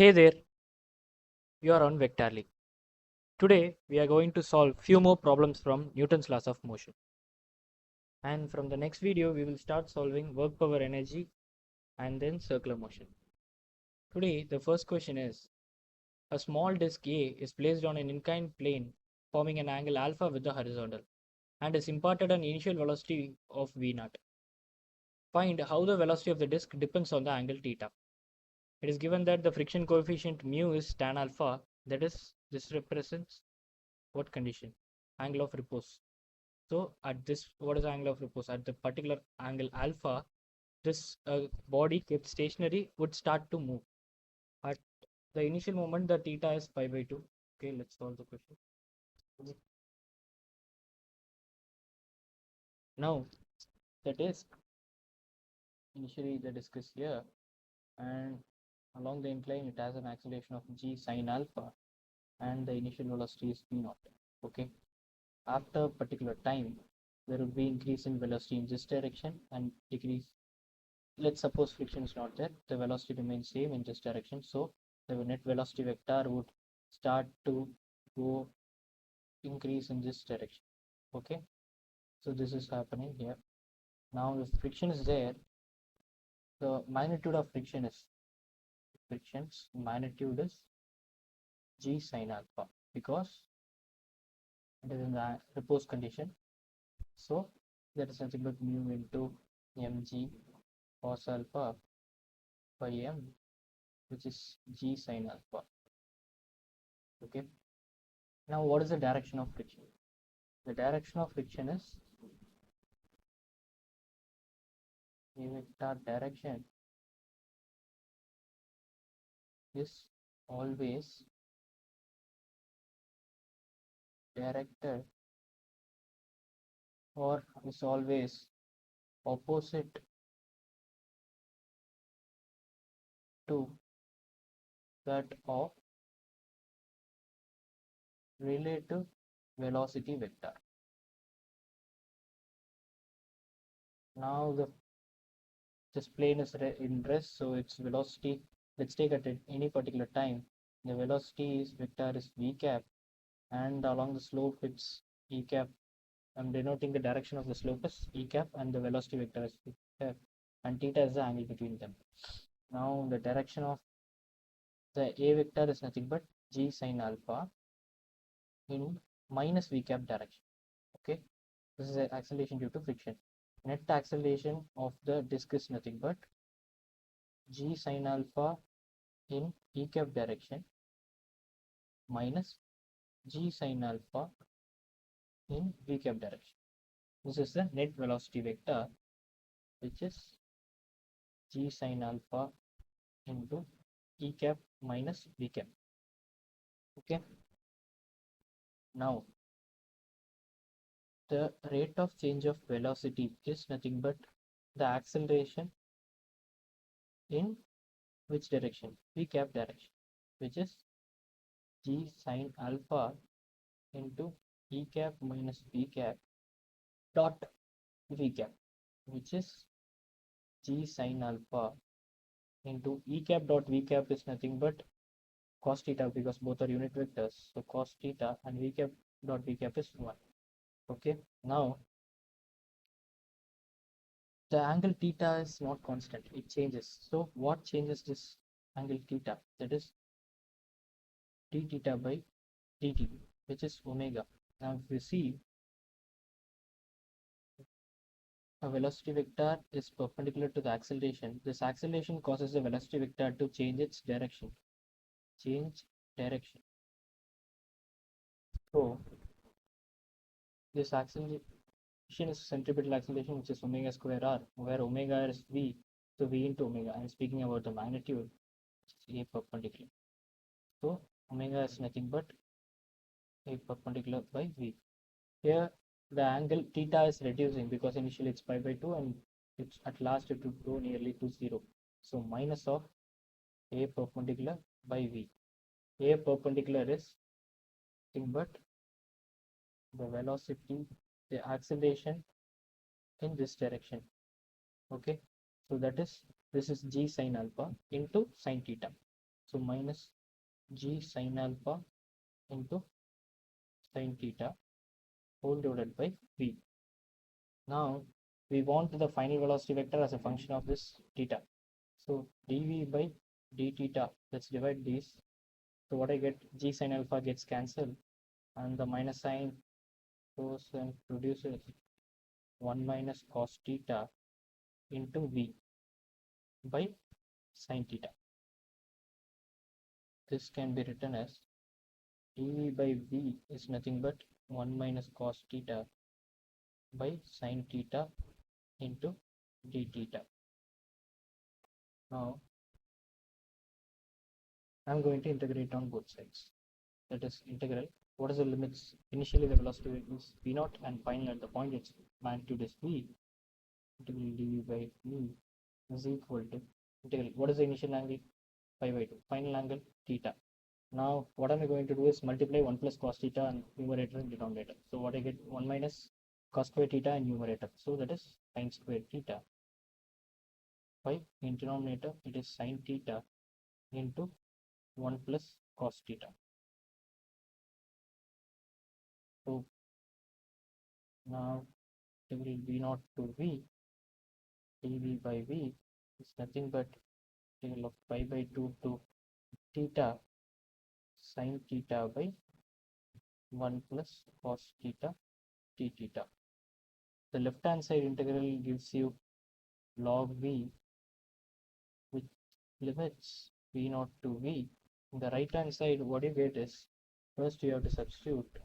Hey there, you are on Vectorly. Today we are going to solve few more problems from Newton's laws of motion. And from the next video we will start solving work power energy and then circular motion. Today the first question is, a small disk A is placed on an inclined plane forming an angle alpha with the horizontal and is imparted an initial velocity of V0. Find how the velocity of the disk depends on the angle theta. It is given that the friction coefficient mu is tan alpha, that is, this represents what condition? Angle of repose. So at this, what is the angle of repose? At the particular angle alpha, this body kept stationary would start to move. At the initial moment, the theta is pi by 2. Okay, let's solve the question. Now, the disk, initially the disk is here, and along the incline, it has an acceleration of g sine alpha, and the initial velocity is v naught. Okay, after a particular time, there will be increase in velocity in this direction and decrease. Let's suppose friction is not there, the velocity remains same in this direction, so the net velocity vector would start to go increase in this direction. Okay, so this is happening here. Now if friction is there, the magnitude of friction's magnitude is g sine alpha, because it is in the repose condition, so that is nothing but mu into mg cos alpha by m, which is g sine alpha. Okay, now what is the direction of friction? The direction of friction is A vector direction is always directed or is always opposite to that of relative velocity vector. Now this plane is in rest, so its velocity, let's take at any particular time, the velocity is vector is v cap, and along the slope it's e cap. I'm denoting the direction of the slope as e cap and the velocity vector is v cap, and theta is the angle between them. Now the direction of the a vector is nothing but g sine alpha in minus v cap direction. Okay, this is the acceleration due to friction. Net acceleration of the disk is nothing but g sine alpha in e cap direction minus g sine alpha in v cap direction. This is the net velocity vector, which is g sine alpha into e cap minus v cap. Okay, now the rate of change of velocity is nothing but the acceleration in which direction? V cap direction, which is g sine alpha into e cap minus v cap dot v cap, which is g sine alpha into e cap dot v cap is nothing but cos theta, because both are unit vectors, so cos theta, and v cap dot v cap is 1. Okay, now the angle theta is not constant, it changes. So what changes this angle theta? That is d theta by dt, which is omega. Now if you see, a velocity vector is perpendicular to the acceleration. This acceleration causes the velocity vector to change its direction. So this acceleration is centripetal acceleration, which is omega square r, where omega is v, so v into omega. I'm speaking about the magnitude, which is a perpendicular. So omega is nothing but a perpendicular by v. Here the angle theta is reducing because initially it's pi by 2 and it's at last it would go nearly to 0. So minus of a perpendicular by v. A perpendicular is nothing but the velocity, the acceleration in this direction. Okay, so that is, this is g sine alpha into sine theta. So minus g sine alpha into sine theta whole divided by v. Now we want the final velocity vector as a function of this theta. So dv by d theta, let's divide these. So what I get, g sine alpha gets cancelled and the minus sign goes and produces 1 minus cos theta into v by sine theta. This can be written as dv by v is nothing but 1 minus cos theta by sine theta into d theta. Now I'm going to integrate on both sides. That is integral. What is the limits? Initially the velocity is v0 and finally at the point its magnitude is v. Integral dv by v is equal to integral. What is the initial angle? Pi by 2. Final angle theta. Now what am I going to do is multiply 1 plus cos theta and numerator and denominator. So what I get 1 minus cos square theta in numerator. So that is sine square theta. By in denominator it is sine theta into 1 plus cos theta. So now integral v0 to v dv by v is nothing but integral of pi by 2 to theta sine theta by 1 plus cos theta d theta. The left hand side integral gives you log v which limits v0 to v. In the right hand side what you get is first you have to substitute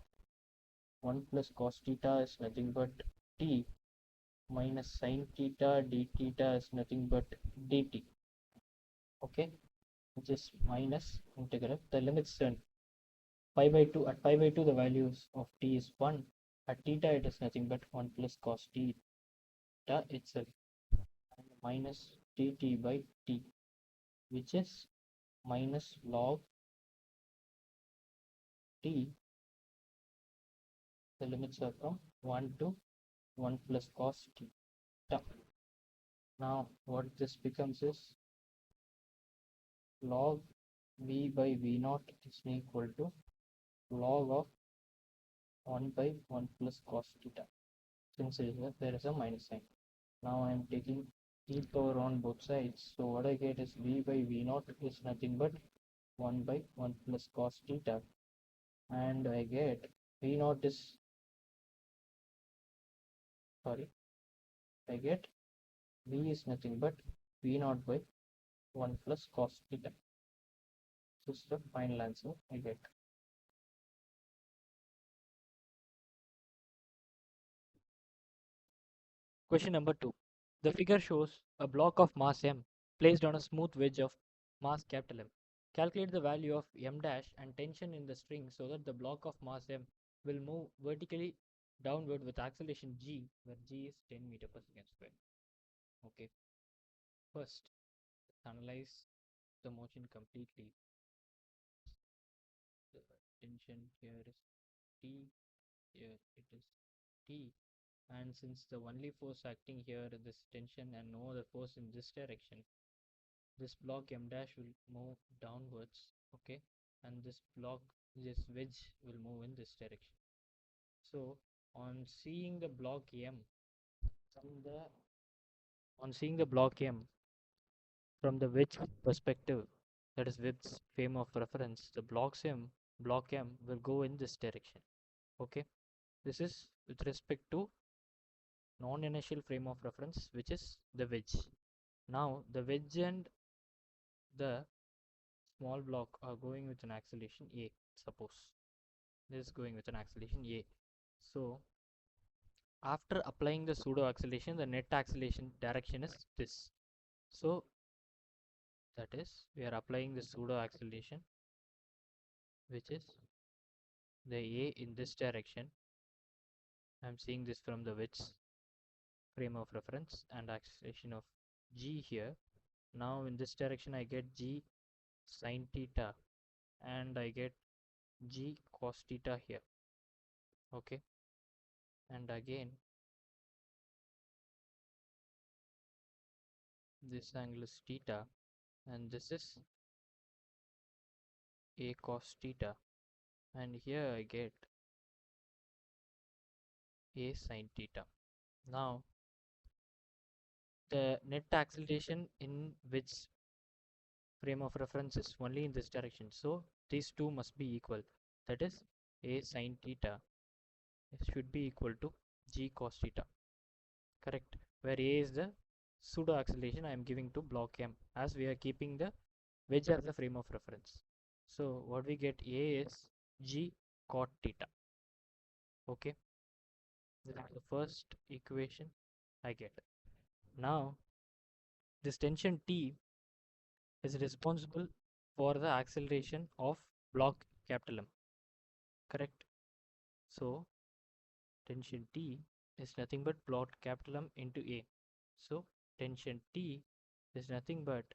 1 plus cos theta is nothing but t minus sine theta d theta is nothing but dt. Okay, which is minus integral. The limits turn pi by 2. At pi by 2 the values of t is 1. At theta it is nothing but 1 plus cos theta itself and minus dt by t, which is minus log t. The limits are from 1 to 1 plus cos theta. Now what this becomes is log v by v0 is equal to log of 1 by 1 plus cos theta, since there is a minus sign. Now I am taking e power on both sides. So what I get is v by v0 is nothing but 1 by 1 plus cos theta, and I get v0 is I get v is nothing but v0 by 1 plus cos theta. This is the final answer I get. Question number 2. The figure shows a block of mass m placed on a smooth wedge of mass capital M. Calculate the value of m dash and tension in the string so that the block of mass m will move vertically downward with acceleration g, where g is 10 meter per second square. Okay. First, let's analyze the motion completely. The tension here is T, here it is T, and since the only force acting here is this tension and no other force in this direction, this block m dash will move downwards, okay, and this wedge will move in this direction. So on seeing the block m from the from the wedge perspective, that is wedge frame of reference, the block m will go in this direction. Okay, this is with respect to non-inertial frame of reference, which is the wedge. Now the wedge and the small block are going with an acceleration a. Suppose this is going with an acceleration a. So after applying the pseudo acceleration, the net acceleration direction is this. So that is, we are applying the pseudo acceleration, which is the a in this direction. I'm seeing this from the wedge frame of reference, and acceleration of g here. Now in this direction I get g sine theta and I get g cos theta here. Okay, and again this angle is theta and this is a cos theta, and here I get a sin theta. Now the net acceleration in which frame of reference is only in this direction, so these two must be equal. That is, a sin theta should be equal to g cos theta, correct, where a is the pseudo acceleration I am giving to block M, as we are keeping the wedge as the frame of reference. So what we get, a is g cot theta. Okay, this is the first equation I get. Now this tension T is responsible for the acceleration of block capital M, correct? So tension T is nothing but block capital M into A. So tension T is nothing but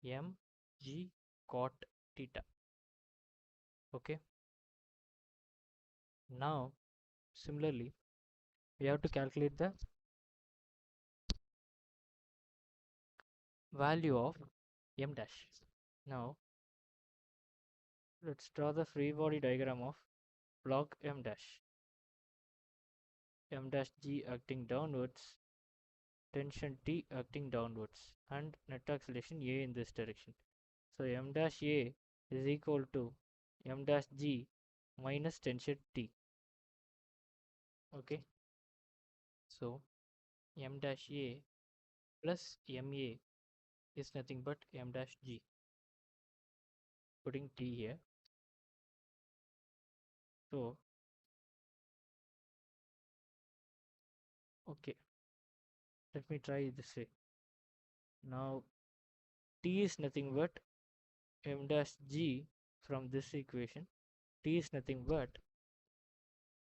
mg cot theta. Okay, now similarly we have to calculate the value of m dash. Now let's draw the free body diagram of block m dash. M dash g acting downwards, tension T acting downwards, and net acceleration A in this direction. So m dash A is equal to m dash g minus tension T. Okay, so m dash A plus ma is nothing but m dash g. Putting T here. So okay, let me try this way. Now T is nothing but m dash g from this equation. T is nothing but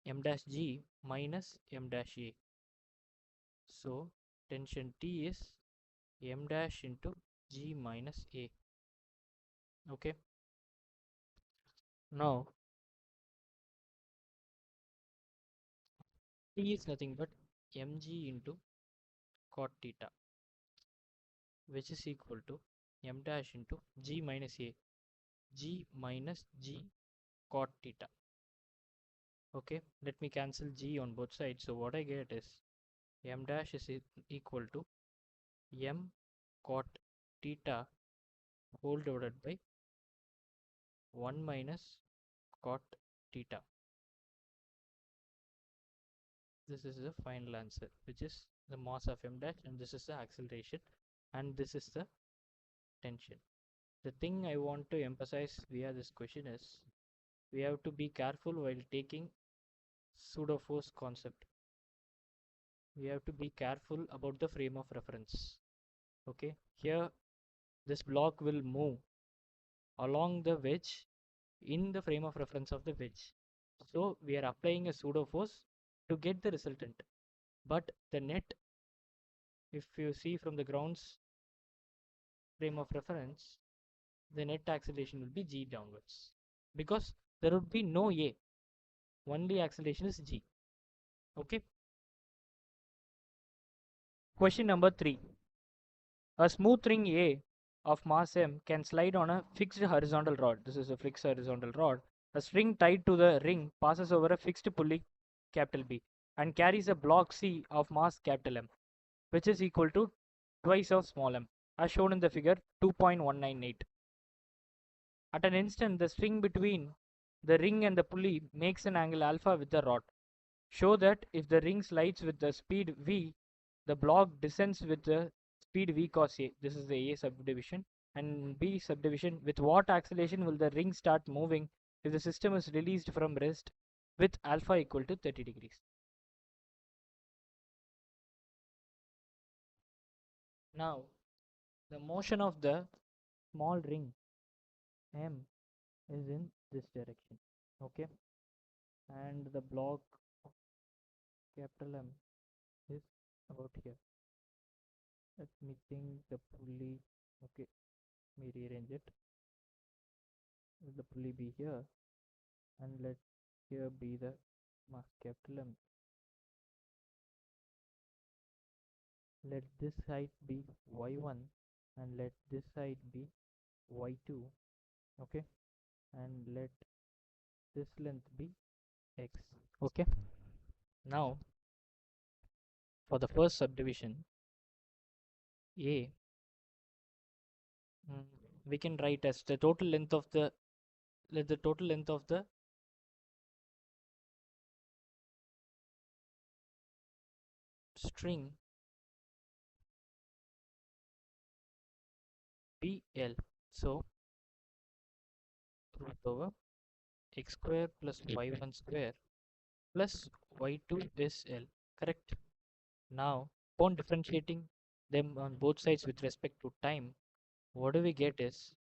m dash g minus m dash a. So tension T is m dash into g minus a. Okay, now T is nothing but mg into cot theta, which is equal to m dash into g minus a, g minus g cot theta. Okay, let me cancel g on both sides. So what I get is m dash is equal to m cot theta whole divided by 1 minus cot theta. This is the final answer, which is the mass of m dash, and this is the acceleration, and this is the tension. The thing I want to emphasize via this question is we have to be careful while taking pseudo force concept. We have to be careful about the frame of reference. Okay, here this block will move along the wedge in the frame of reference of the wedge. So we are applying a pseudo force to get the resultant. But the net, if you see from the ground's frame of reference, the net acceleration will be g downwards, because there would be no a, only acceleration is g. Okay. Question number 3. A smooth ring A of mass m can slide on a fixed horizontal rod. This is a fixed horizontal rod. A string tied to the ring passes over a fixed pulley capital B and carries a block C of mass capital M, which is equal to twice of small m, as shown in the figure 2.198. At an instant, the string between the ring and the pulley makes an angle alpha with the rod. Show that if the ring slides with the speed v, the block descends with the speed v cos a. This is the A subdivision. And B subdivision, with what acceleration will the ring start moving if the system is released from rest with alpha equal to 30 degrees. Now, the motion of the small ring M is in this direction. Okay, and the block of capital M is about here. Let me think the pulley. Okay, let me rearrange it. Let the pulley be here, and let here be the mass capital M. Let this side be y1 and let this side be y2. Okay, and let this length be x. Okay. Now for the first subdivision A, mm, we can write as the total length of the let the total length of the string be L. So root over x square plus y1 square plus y2 is L. Correct. Now upon differentiating them on both sides with respect to time, what do we get is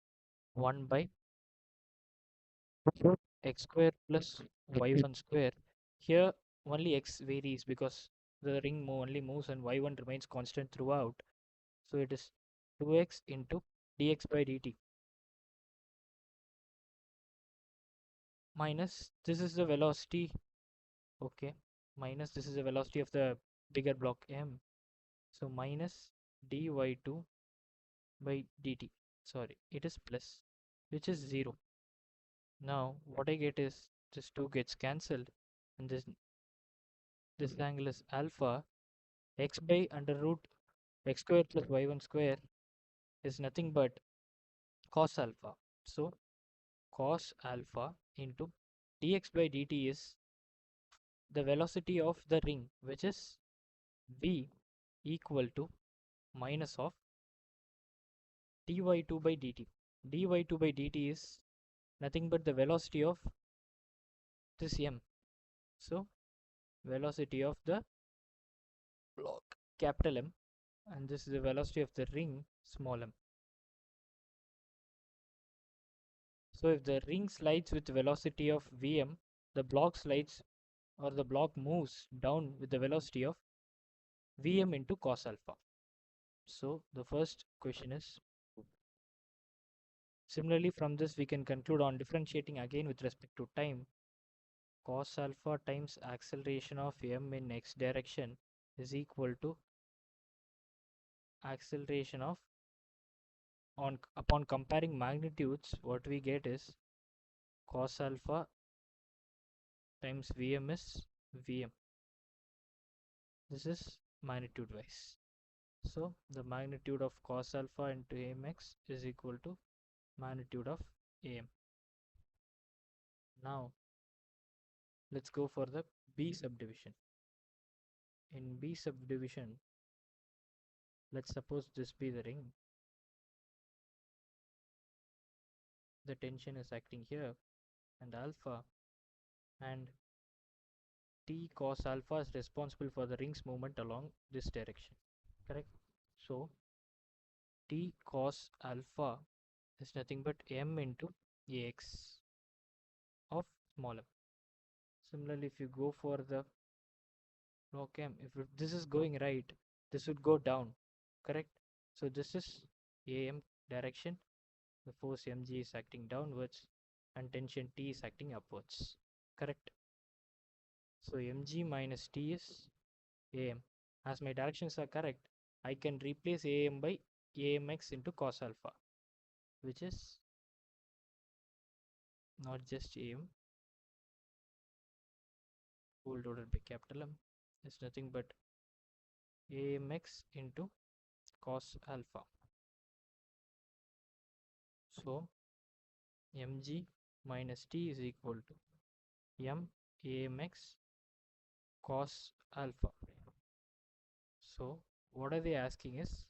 1 by x square plus y1 square. Here only x varies because the ring only moves and y1 remains constant throughout. So it is 2x into dx by dt minus this is the velocity. Okay, minus this is the velocity of the bigger block M. So minus dy2 by dt. Sorry, it is plus, which is 0. Now what I get is this 2 gets cancelled and this angle is alpha. X by under root x square plus y1 square is nothing but cos alpha. So cos alpha into dx by dt is the velocity of the ring, which is v equal to minus of dy2 by dt. dy2 by dt is nothing but the velocity of this m. So velocity of the block capital M, and this is the velocity of the ring small m. So if the ring slides with velocity of vm, the block slides or the block moves down with the velocity of vm into cos alpha. So the first question is, similarly from this we can conclude on differentiating again with respect to time, cos alpha times acceleration of m in x direction is equal to acceleration of upon comparing magnitudes, what we get is cos alpha times vm is vm. This is magnitude wise. So the magnitude of cos alpha into amx is equal to magnitude of am. Now let's go for the B subdivision. In B subdivision, let's suppose this be the ring. The tension is acting here and alpha, and T cos alpha is responsible for the ring's movement along this direction. Correct? So T cos alpha is nothing but m into ax of small m. Similarly, if you go for the block m, if this is going right, this would go down. Correct? So this is am direction. The force mg is acting downwards and tension T is acting upwards. Correct? So mg minus T is am. As my directions are correct, I can replace am by amx into cos alpha, which is not just am whole divided by capital M. It's nothing but amx into cos alpha. So mg minus T is equal to m amx cos alpha. So what are they asking is,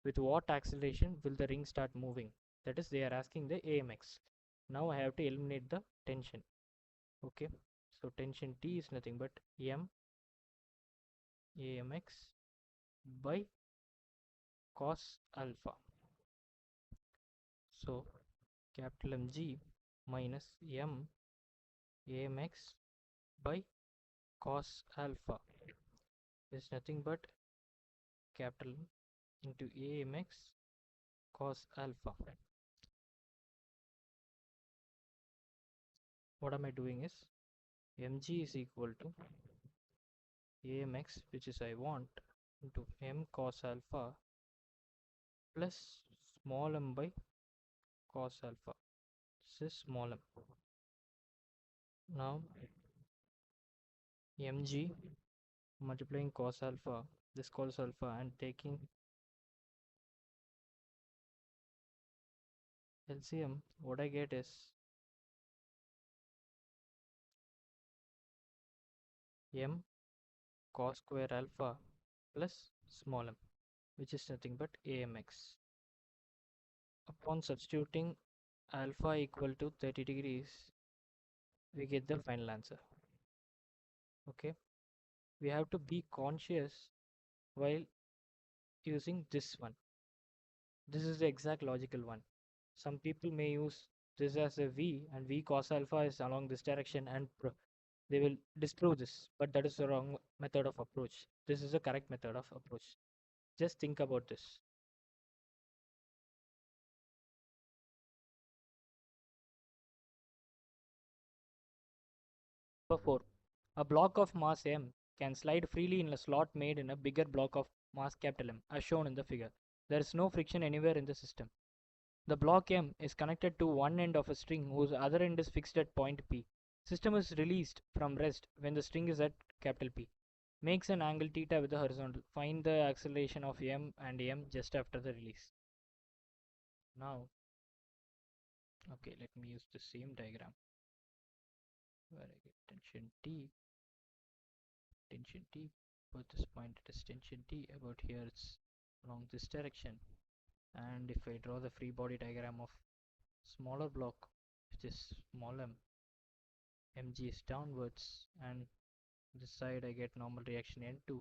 with what acceleration will the ring start moving? That is, they are asking the amx. Now I have to eliminate the tension. Okay, so tension T is nothing but m amx by cos alpha. So capital Mg minus m amx by cos alpha is nothing but capital into amx cos alpha. What am I doing is, mg is equal to amx, which is I want, into m cos alpha plus small m by cos alpha. This is small m. Now mg multiplying cos alpha, this cos alpha, and taking LCM, what I get is m cos square alpha plus small m, which is nothing but amx. Upon substituting alpha equal to 30 degrees, we get the final answer. Okay, we have to be conscious while using this one. This is the exact logical one. Some people may use this as a v, and v cos alpha is along this direction, and they will disprove this, but that is the wrong method of approach. This is the correct method of approach. Just think about this. Number 4. A block of mass m can slide freely in a slot made in a bigger block of mass capital M, as shown in the figure. There is no friction anywhere in the system. The block M is connected to one end of a string whose other end is fixed at point P. System is released from rest when the string is at capital P. Makes an angle theta with the horizontal. Find the acceleration of M and M just after the release. Now, okay, let me use the same diagram where I get tension T, about this point it is tension T, about here it's along this direction. And if I draw the free body diagram of smaller block, which is small m, mg is downwards, and this side I get normal reaction n2,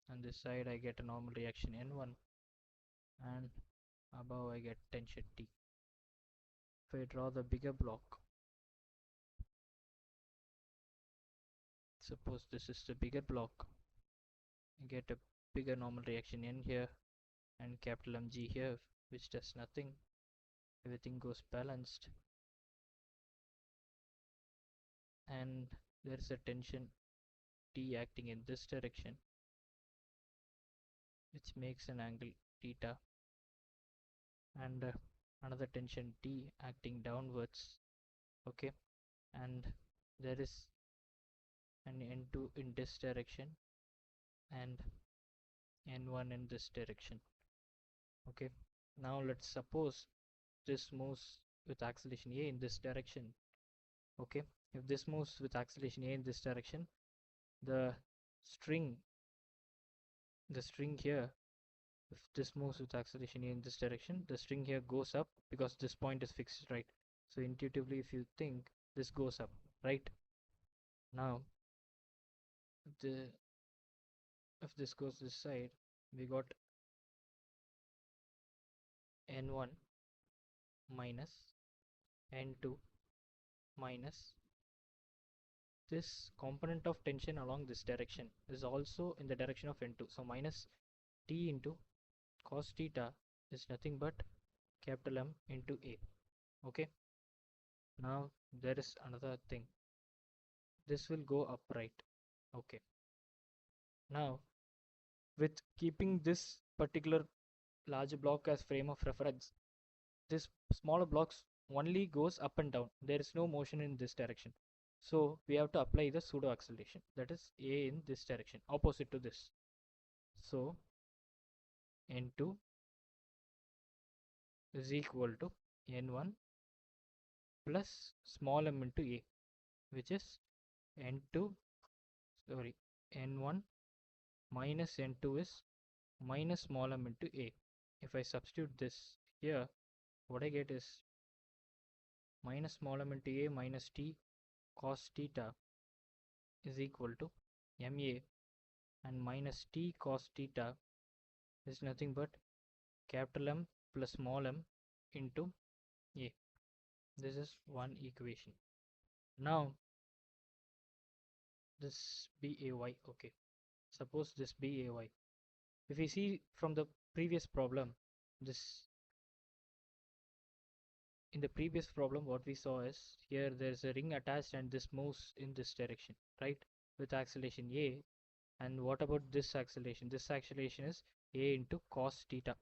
and this side I get a normal reaction n1, and above I get tension T. If I draw the bigger block, suppose this is the bigger block, I get a bigger normal reaction n here and capital Mg here, which does nothing. Everything goes balanced, and there is a tension T acting in this direction, which makes an angle theta, and another tension T acting downwards. Okay, and there is an n2 in this direction and n1 in this direction. Okay, now let's suppose this moves with acceleration a in this direction. Okay, if this moves with acceleration a in this direction, the string here, if this moves with acceleration a in this direction, the string here goes up because this point is fixed, right? So intuitively, if you think, this goes up, right? Now if this goes this side, we got n1 minus n2 minus this component of tension along this direction is also in the direction of n2, so minus t into cos theta is nothing but capital M into a. Okay, now there is another thing, this will go upright. Okay, now with keeping this particular larger block as frame of reference, this smaller blocks only goes up and down, there is no motion in this direction. So we have to apply the pseudo acceleration, that is a in this direction, opposite to this. So n2 is equal to n1 plus small m into a, which is n1 minus n2 is minus small m into a. If I substitute this here, what I get is minus small m into a minus t cos theta is equal to ma, and minus t cos theta is nothing but capital M plus small m into a. This is one equation. Now this bay, okay, suppose this bay. If we see from the previous problem, this in the previous problem what we saw is, here there is a ring attached and this moves in this direction, right, with acceleration a. And what about this acceleration? This acceleration is a into cos theta.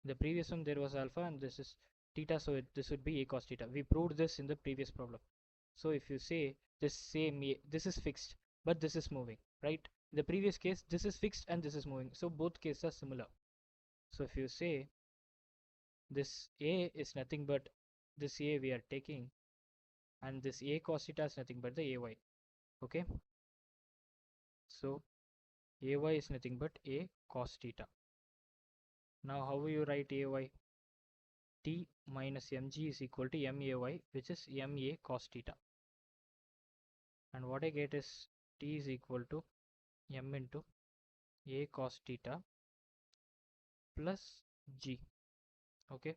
In the previous one there was alpha, and this is theta, so this would be a cos theta. We proved this in the previous problem. So if you say this is fixed, but this is moving, right? In the previous case, this is fixed and this is moving. So both cases are similar. So if you say this A is nothing but this A we are taking, and this A cos theta is nothing but the AY. Okay. So AY is nothing but A cos theta. Now how will you write AY? T minus mg is equal to MAY, which is MA cos theta. And what I get is T is equal to M into A cos theta plus G. Okay.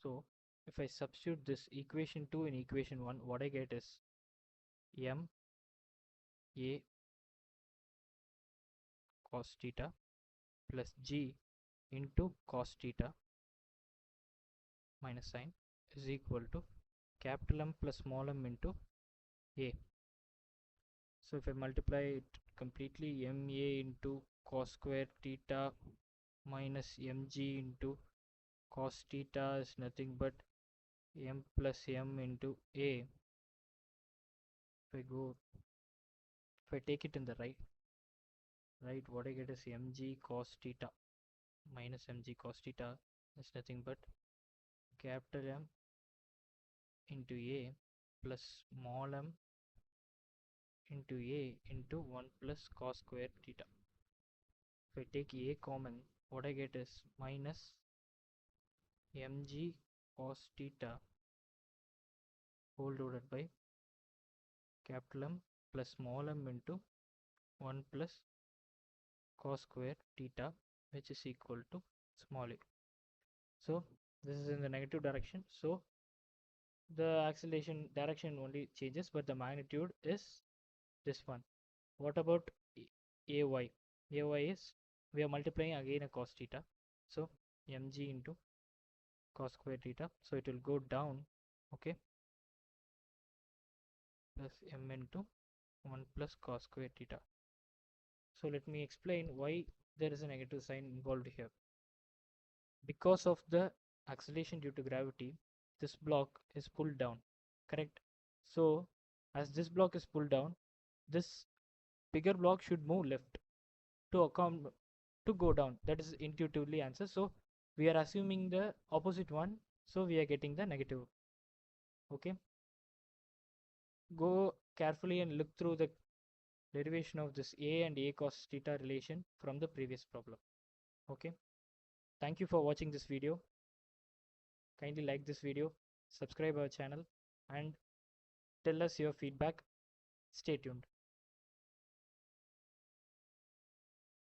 So if I substitute this equation 2 in equation 1, what I get is M A cos theta plus G into cos theta minus sign is equal to capital M plus small m into A. So if I multiply it completely, MA into cos square theta minus mg into cos theta is nothing but m plus m into A. If I take it in the right, what I get is mg cos theta minus mg cos theta is nothing but capital M into A plus small m into A into 1 plus cos square theta. If I take A common, what I get is minus mg cos theta whole divided by capital M plus small m into 1 plus cos square theta, which is equal to small a. So this is in the negative direction, so the acceleration direction only changes, but the magnitude is this one. What about AY? AY is, we are multiplying again a cos theta, so mg into cos square theta, so it will go down, okay, plus m into 1 plus cos square theta. So let me explain why there is a negative sign involved here. Because of the acceleration due to gravity, this block is pulled down, correct? So as this block is pulled down, this bigger block should move left to account to go down. That is intuitively answer. So we are assuming the opposite one, so we are getting the negative. Okay, go carefully and look through the derivation of this A and A cos theta relation from the previous problem. Okay, thank you for watching this video. Kindly like this video, subscribe our channel, and tell us your feedback. Stay tuned.